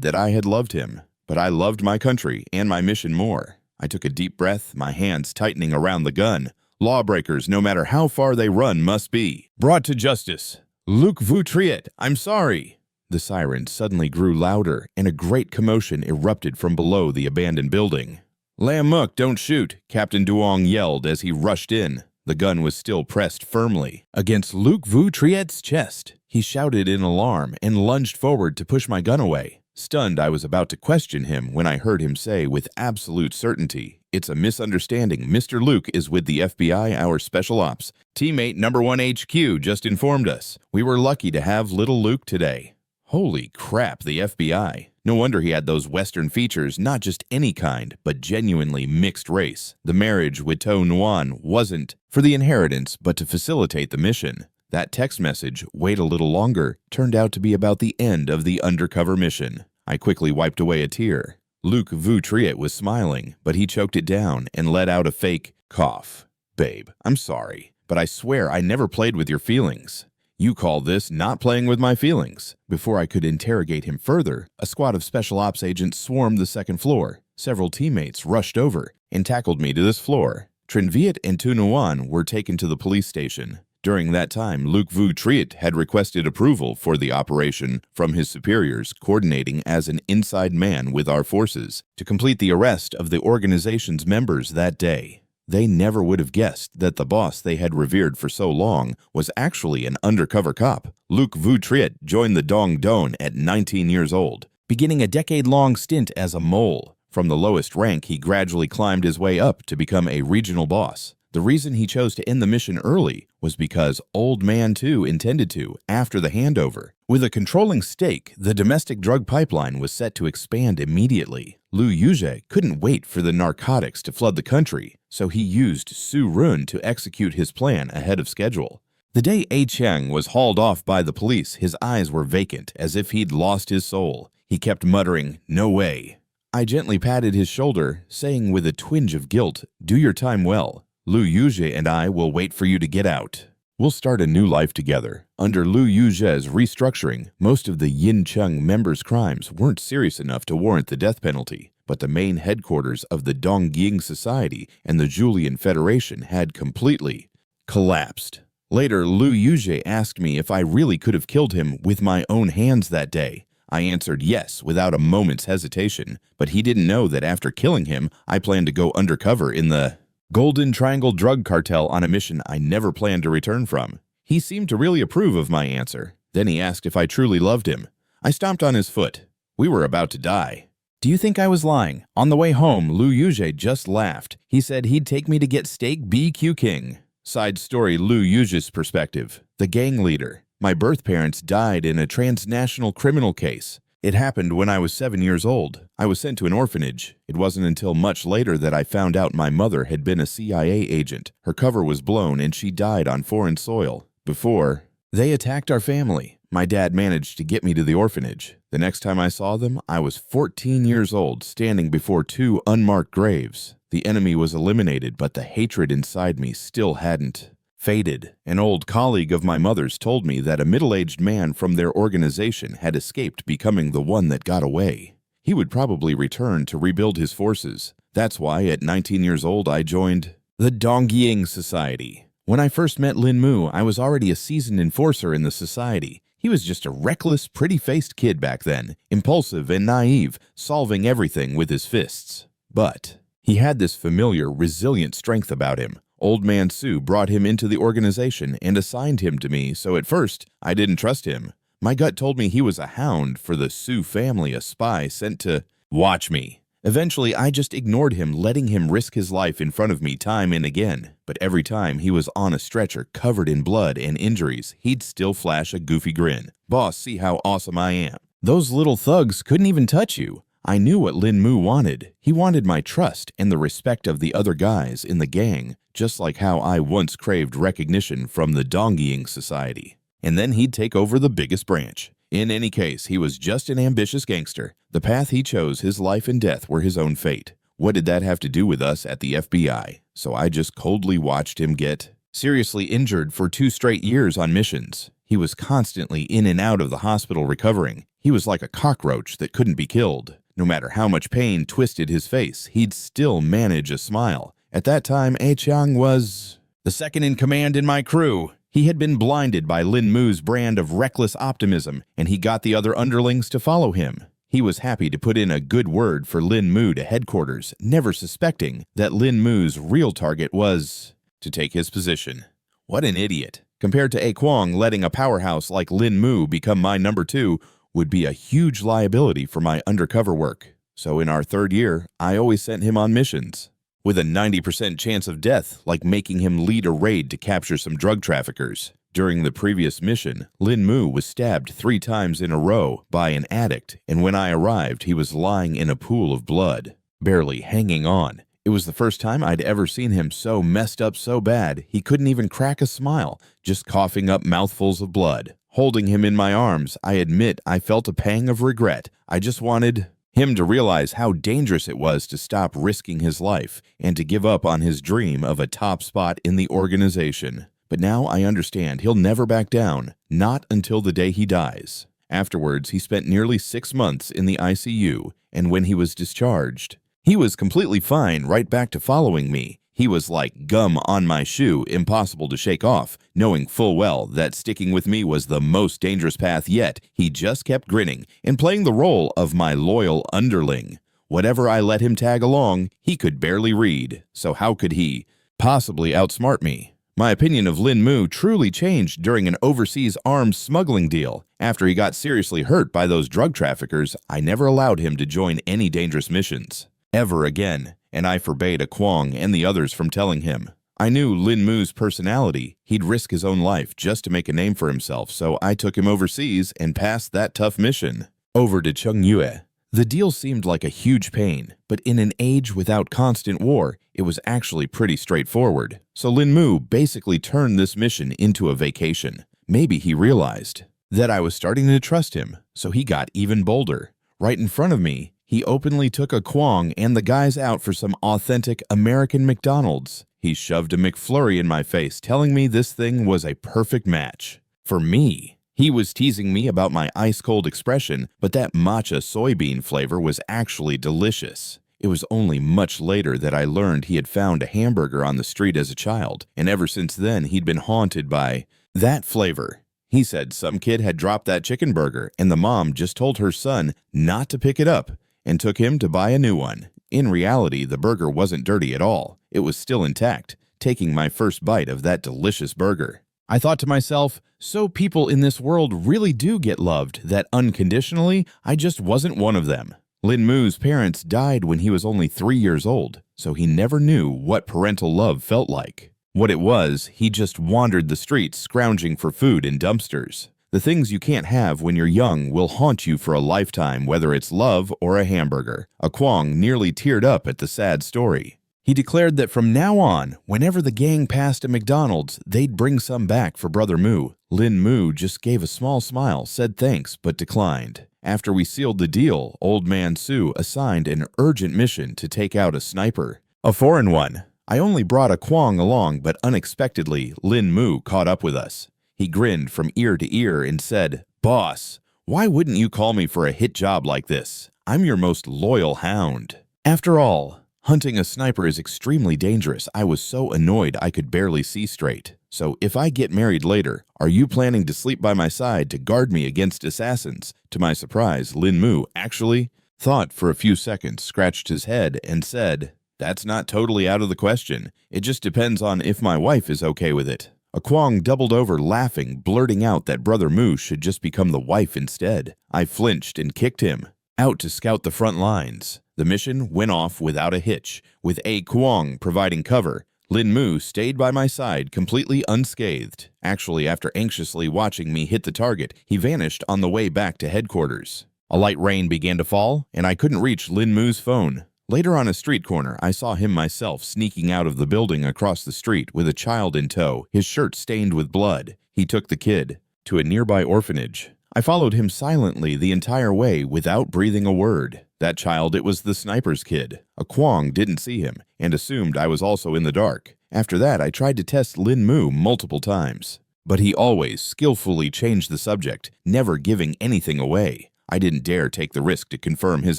[SPEAKER 1] that I had loved him. But I loved my country and my mission more. I took a deep breath, my hands tightening around the gun. Lawbreakers, no matter how far they run, must be brought to justice. Luc Vu Triet, I'm sorry. The siren suddenly grew louder, and a great commotion erupted from below the abandoned building. Lam Mook, don't shoot, Captain Duong yelled as he rushed in. The gun was still pressed firmly against Luc Vu Triet's chest. He shouted in alarm and lunged forward to push my gun away. Stunned, I was about to question him when I heard him say with absolute certainty, "It's a misunderstanding. Mr. Luke is with the FBI, our special ops. Teammate number 1 HQ just informed us. We were lucky to have little Luke today." Holy crap, the FBI. No wonder he had those Western features, not just any kind, but genuinely mixed race. The marriage with To Nuan wasn't for the inheritance, but to facilitate the mission. That text message, "Wait a little longer," turned out to be about the end of the undercover mission. I quickly wiped away a tear. Luc Vu Triet was smiling, but he choked it down and let out a fake cough. "Babe, I'm sorry, but I swear I never played with your feelings." "You call this not playing with my feelings?" Before I could interrogate him further, a squad of special ops agents swarmed the second floor. Several teammates rushed over and tackled me to this floor. Trin Viet and To Nuan were taken to the police station. During that time, Luc Vu Triet had requested approval for the operation from his superiors, coordinating as an inside man with our forces to complete the arrest of the organization's members that day. They never would have guessed that the boss they had revered for so long was actually an undercover cop. Luc Vu Triet joined the Dong Don at 19 years old, beginning a decade-long stint as a mole. From the lowest rank, he gradually climbed his way up to become a regional boss. The reason he chose to end the mission early was because Old Man 2 intended to after the handover. With a controlling stake, the domestic drug pipeline was set to expand immediately. Liu Yuzhe couldn't wait for the narcotics to flood the country, so he used Su Run to execute his plan ahead of schedule. The day A Cheng was hauled off by the police, his eyes were vacant, as if he'd lost his soul. He kept muttering, "No way." I gently patted his shoulder, saying with a twinge of guilt, "Do your time well. Lu Yuzhe and I will wait for you to get out. We'll start a new life together." Under Lu Yuzhe's restructuring, most of the Yin Chung members' crimes weren't serious enough to warrant the death penalty, but the main headquarters of the Dongying Society and the Julian Federation had completely collapsed. Later, Lu Yuzhe asked me if I really could have killed him with my own hands that day. I answered yes without a moment's hesitation, but he didn't know that after killing him, I planned to go undercover in the Golden Triangle drug cartel on a mission I never planned to return from. He seemed to really approve of my answer. Then he asked if I truly loved him. I stomped on his foot. We were about to die. Do you think I was lying? On the way home, Lu Yuzhe just laughed. He said he'd take me to get steak BQ King. Side story, Lu Yuzhe's perspective. The gang leader. My birth parents died in a transnational criminal case. It happened when I was 7 years old. I was sent to an orphanage. It wasn't until much later that I found out my mother had been a CIA agent. Her cover was blown and she died on foreign soil. Before they attacked our family, my dad managed to get me to the orphanage. The next time I saw them, I was 14 years old, standing before 2 unmarked graves. The enemy was eliminated, but the hatred inside me still hadn't faded. An old colleague of my mother's told me that a middle-aged man from their organization had escaped becoming the one that got away. He would probably return to rebuild his forces. That's why at 19 years old I joined the Dongying Society. When I first met Lin Mu, I was already a seasoned enforcer in the society. He was just a reckless, pretty-faced kid back then, impulsive and naive, solving everything with his fists. But he had this familiar, resilient strength about him. Old Man Su brought him into the organization and assigned him to me, so at first, I didn't trust him. My gut told me he was a hound for the Su family, a spy sent to watch me. Eventually, I just ignored him, letting him risk his life in front of me time and again. But every time he was on a stretcher covered in blood and injuries, he'd still flash a goofy grin. "Boss, see how awesome I am. Those little thugs couldn't even touch you." I knew what Lin Mu wanted. He wanted my trust and the respect of the other guys in the gang, just like how I once craved recognition from the Dongying Society. And then he'd take over the biggest branch. In any case, he was just an ambitious gangster. The path he chose, his life and death, were his own fate. What did that have to do with us at the FBI? So I just coldly watched him get seriously injured for 2 straight years on missions. He was constantly in and out of the hospital recovering. He was like a cockroach that couldn't be killed. No matter how much pain twisted his face, he'd still manage a smile. At that time, A-Chang was the second in command in my crew. He had been blinded by Lin Mu's brand of reckless optimism, and he got the other underlings to follow him. He was happy to put in a good word for Lin Mu to headquarters, never suspecting that Lin Mu's real target was to take his position. What an idiot. Compared to A Kwong, letting a powerhouse like Lin Mu become my number 2 would be a huge liability for my undercover work. So in our 3rd year, I always sent him on missions with a 90% chance of death, like making him lead a raid to capture some drug traffickers. During the previous mission, Lin Mu was stabbed 3 times in a row by an addict, and when I arrived, he was lying in a pool of blood, barely hanging on. It was the first time I'd ever seen him so messed up so bad, he couldn't even crack a smile, just coughing up mouthfuls of blood. Holding him in my arms, I admit I felt a pang of regret. I just wanted him to realize how dangerous it was to stop risking his life and to give up on his dream of a top spot in the organization. But now I understand he'll never back down, not until the day he dies. Afterwards, he spent nearly 6 months in the ICU, and when he was discharged, he was completely fine, right back to following me. He was like gum on my shoe, impossible to shake off. Knowing full well that sticking with me was the most dangerous path yet, he just kept grinning and playing the role of my loyal underling. Whatever I let him tag along, he could barely read, so how could he possibly outsmart me? My opinion of Lin Mu truly changed during an overseas arms smuggling deal. After he got seriously hurt by those drug traffickers, I never allowed him to join any dangerous missions ever again, and I forbade A Kwong and the others from telling him. I knew Lin Mu's personality. He'd risk his own life just to make a name for himself, so I took him overseas and passed that tough mission. Over to Chungyue. The deal seemed like a huge pain, but in an age without constant war, it was actually pretty straightforward. So Lin Mu basically turned this mission into a vacation. Maybe he realized that I was starting to trust him, so he got even bolder. Right in front of me, He openly took a Kwong and the guys out for some authentic American McDonald's. He shoved a McFlurry in my face, telling me this thing was a perfect match. For me. He was teasing me about my ice-cold expression, but that matcha soybean flavor was actually delicious. It was only much later that I learned he had found a hamburger on the street as a child, and ever since then he'd been haunted by that flavor. He said some kid had dropped that chicken burger, and the mom just told her son not to pick it up and took him to buy a new one. In reality, the burger wasn't dirty at all. It was still intact, taking my first bite of that delicious burger. I thought to myself, so people in this world really do get loved, that unconditionally, I just wasn't one of them. Lin Mu's parents died when he was only 3 years old, so he never knew what parental love felt like. What it was, he just wandered the streets scrounging for food in dumpsters. The things you can't have when you're young will haunt you for a lifetime, whether it's love or a hamburger. A Kwong nearly teared up at the sad story. He declared that from now on, whenever the gang passed a McDonald's, they'd bring some back for Brother Mu. Lin Mu just gave a small smile, said thanks, but declined. After we sealed the deal, Old Man Su assigned an urgent mission to take out a sniper. A foreign one. I only brought a Kwong along, but unexpectedly, Lin Mu caught up with us. He grinned from ear to ear and said, "Boss, why wouldn't you call me for a hit job like this? I'm your most loyal hound." After all, hunting a sniper is extremely dangerous. I was so annoyed I could barely see straight. So if I get married later, are you planning to sleep by my side to guard me against assassins? To my surprise, Lin Mu actually thought for a few seconds, scratched his head, and said, "That's not totally out of the question. It just depends on if my wife is okay with it." A Kwong doubled over laughing, blurting out that Brother Mu should just become the wife instead. I flinched and kicked him. Out to scout the front lines. The mission went off without a hitch, with a Kwong providing cover. Lin Mu stayed by my side completely unscathed. Actually, after anxiously watching me hit the target, he vanished on the way back to headquarters. A light rain began to fall, and I couldn't reach Lin Mu's phone. Later on a street corner, I saw him myself sneaking out of the building across the street with a child in tow, his shirt stained with blood. He took the kid to a nearby orphanage. I followed him silently the entire way without breathing a word. That child, it was the sniper's kid. A Kwong didn't see him and assumed I was also in the dark. After that, I tried to test Lin Mu multiple times, but he always skillfully changed the subject, never giving anything away. I didn't dare take the risk to confirm his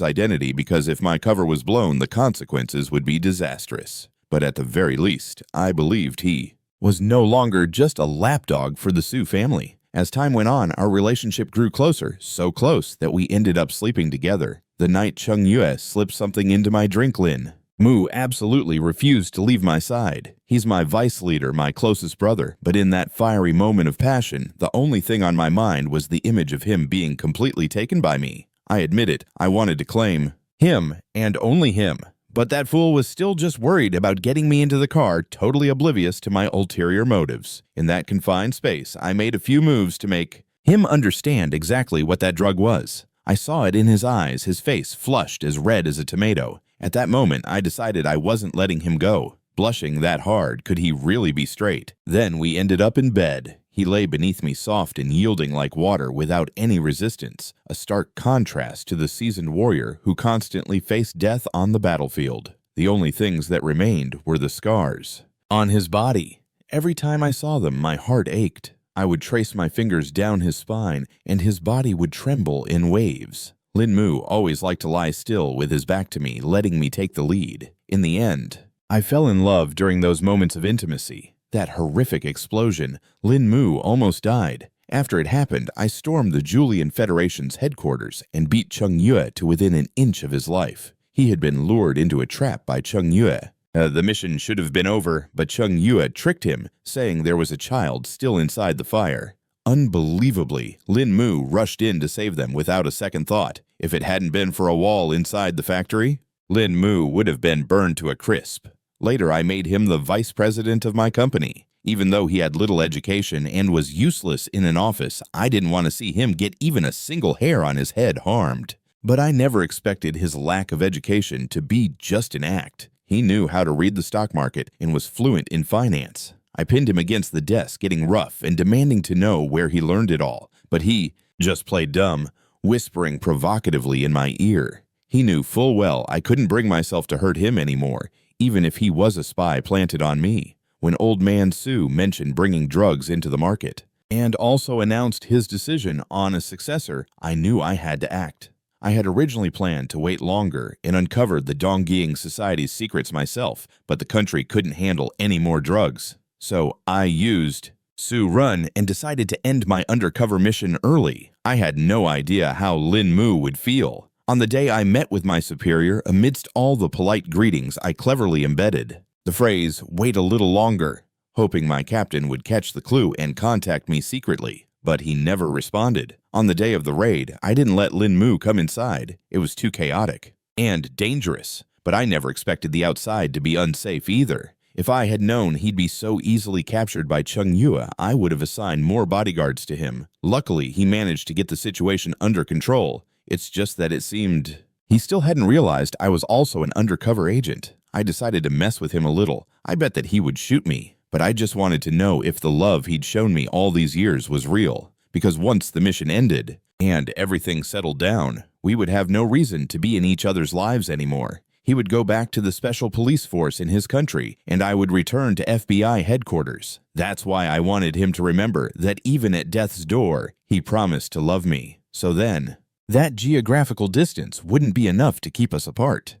[SPEAKER 1] identity because if my cover was blown, the consequences would be disastrous. But at the very least, I believed he was no longer just a lapdog for the Su family. As time went on, our relationship grew closer, so close that we ended up sleeping together. The night Chung Yue slipped something into my drink, Lin Mu absolutely refused to leave my side. He's my vice leader, my closest brother, but in that fiery moment of passion, the only thing on my mind was the image of him being completely taken by me. I admit it, I wanted to claim him, and only him. But that fool was still just worried about getting me into the car, totally oblivious to my ulterior motives. In that confined space, I made a few moves to make him understand exactly what that drug was. I saw it in his eyes, his face flushed as red as a tomato. At that moment, I decided I wasn't letting him go. Blushing that hard, could he really be straight? Then we ended up in bed. He lay beneath me soft and yielding like water without any resistance, a stark contrast to the seasoned warrior who constantly faced death on the battlefield. The only things that remained were the scars on his body. Every time I saw them, my heart ached. I would trace my fingers down his spine, and his body would tremble in waves. Lin Mu always liked to lie still with his back to me, letting me take the lead. In the end, I fell in love during those moments of intimacy. That horrific explosion, Lin Mu almost died. After it happened, I stormed the Julian Federation's headquarters and beat Chung Yue to within an inch of his life. He had been lured into a trap by Chung Yue. The mission should have been over, but Chung Yue tricked him, saying there was a child still inside the fire. Unbelievably, Lin Mu rushed in to save them without a second thought. If it hadn't been for a wall inside the factory, Lin Mu would have been burned to a crisp. Later, I made him the vice president of my company. Even though he had little education and was useless in an office, I didn't want to see him get even a single hair on his head harmed. But I never expected his lack of education to be just an act. He knew how to read the stock market and was fluent in finance. I pinned him against the desk, getting rough and demanding to know where he learned it all. But he just played dumb, whispering provocatively in my ear. He knew full well I couldn't bring myself to hurt him anymore, even if he was a spy planted on me. When Old Man Sue mentioned bringing drugs into the market, and also announced his decision on a successor, I knew I had to act. I had originally planned to wait longer and uncover the Donggying Society's secrets myself, but the country couldn't handle any more drugs. So I used Sue Run and decided to end my undercover mission early. I had no idea how Lin Mu would feel. On the day I met with my superior, amidst all the polite greetings, I cleverly embedded the phrase, "wait a little longer," hoping my captain would catch the clue and contact me secretly. But he never responded. On the day of the raid, I didn't let Lin Mu come inside. It was too chaotic and dangerous. But I never expected the outside to be unsafe either. If I had known he'd be so easily captured by Chung Yue, I would have assigned more bodyguards to him. Luckily, he managed to get the situation under control. It's just that it seemed he still hadn't realized I was also an undercover agent. I decided to mess with him a little. I bet that he would shoot me, but I just wanted to know if the love he'd shown me all these years was real. Because once the mission ended and everything settled down, we would have no reason to be in each other's lives anymore. He would go back to the special police force in his country, and I would return to FBI headquarters. That's why I wanted him to remember that even at death's door, he promised to love me. So then, that geographical distance wouldn't be enough to keep us apart.